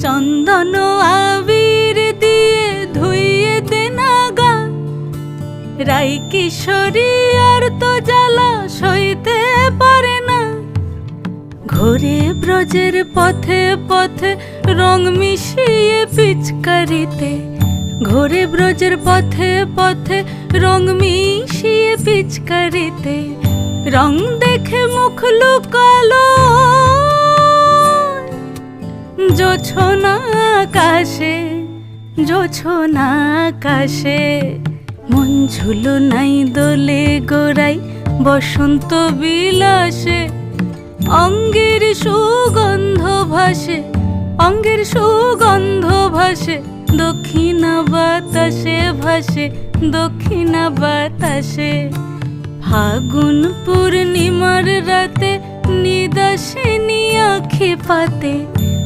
চন্দন আবির দিয়ে ধুইয়ে দে না গা, রাই কিশোরী আর তো জ্বালা সইতে পারে না। ঘোরে ব্রজের পথে পথে রং মিশিয়ে পিচকারিতে, ঘোরে ব্রজের পথে পথে রং মিশিয়ে পিচকারিতে, রং দেখে মুখ লুকালো জোছনা আকাশে, জোছনা আকাশে। মন ঝুলো নাই দোলে গোড়াই বসন্ত বিলাসে, অঙ্গের সুগন্ধ ভাসে, অঙ্গের সুগন্ধ ভাসে, দক্ষিণা বাতাসে ভাসে, দক্ষিণা বাতাসে। ফাগুন পূর্ণিমার রাতে নিদাসিনী আখি পাতে,